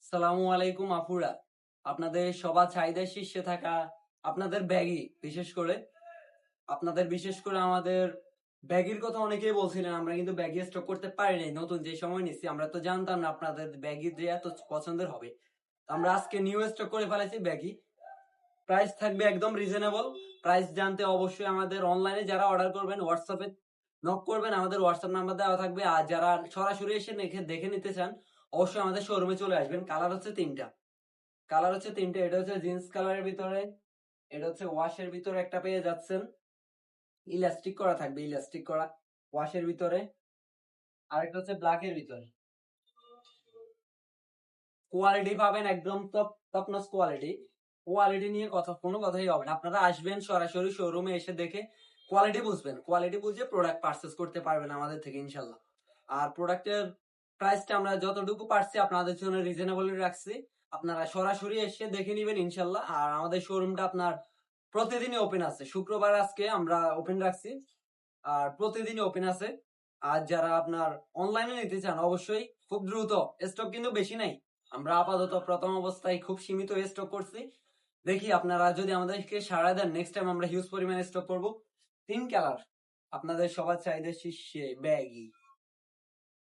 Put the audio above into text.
সালামু আলাইকুম আপুরা। আপনাদের সবার চাহিদার শীর্ষে থাকা আপনাদের ব্যাগি বিশেষ করে আমাদের ব্যাগির কথা অনেকেই বলছিলেন, আমরা কিন্তু ব্যাগি স্টক করতে পারিনি। নতুন যে সময় নিচ্ছি আমরা তো জানতাম না আপনাদের ব্যাগি যে এত পছন্দের হবে। আমরা আজকে নিউ স্টক করে ফেলেছি ব্যাগি। প্রাইস থাকবে একদম রিজনেবল। প্রাইস জানতে অবশ্যই আমাদের অনলাইনে যারা অর্ডার করবেন হোয়াটসঅ্যাপে নক করবেন, আমাদের হোয়াটসঅ্যাপ নাম্বার দেওয়া থাকবে। আর যারা সরাসরি এসে দেখে নিতে চান অবশ্যই আমাদের শোরুমে চলে আসবেন। কালার হচ্ছে তিনটা। এটা হচ্ছে জিন্স কালারের ভিতরে, এটা হচ্ছে ওয়াশের ভিতরে একটা পেয়ে যাচ্ছেন, ইলাস্টিক করা থাকবে, ইলাস্টিক করা ওয়াশের ভিতরে। আর একটা হচ্ছে ব্ল্যাকের ভিতরে। কোয়ালিটি পাবেন একদম টপ নচ কোয়ালিটি। কোয়ালিটি নিয়ে কোনো কথাই হবে না। আপনারা আসবেন সরাসরি শোরুমে এসে দেখে কোয়ালিটি বুঝবেন, কোয়ালিটি বুঝে প্রোডাক্ট পারচেজ করতে পারবেন আমাদের থেকে ইনশাল্লাহ। আর প্রোডাক্টের প্রাইসটা আমরা যতটুকু পারছি আপনাদের জন্য রিজনেবল রাখছি। আপনারা সরাসরি এসে দেখে নিবেন ইনশাল্লাহ। আর আমাদের শোরুমটা আপনার প্রতিদিনই ওপেন আছে। শুক্রবার আজকে আমরা ওপেন রাখছি, আর প্রতিদিনই ওপেন আছে। আর যারা আপনার অনলাইনে নিতে চান অবশ্যই খুব দ্রুত, স্টক কিন্তু বেশি নাই। আমরা আপাতত প্রথম অবস্থায় খুব সীমিত স্টক করছি। দেখি আপনারা যদি আমাদেরকে সাড়া দেন, নেক্সট টাইম আমরা হিউজ পরিমাণে স্টক করব। 3 কালার আপনাদের সবার চাহিদা শীর্ষে ব্যাগি।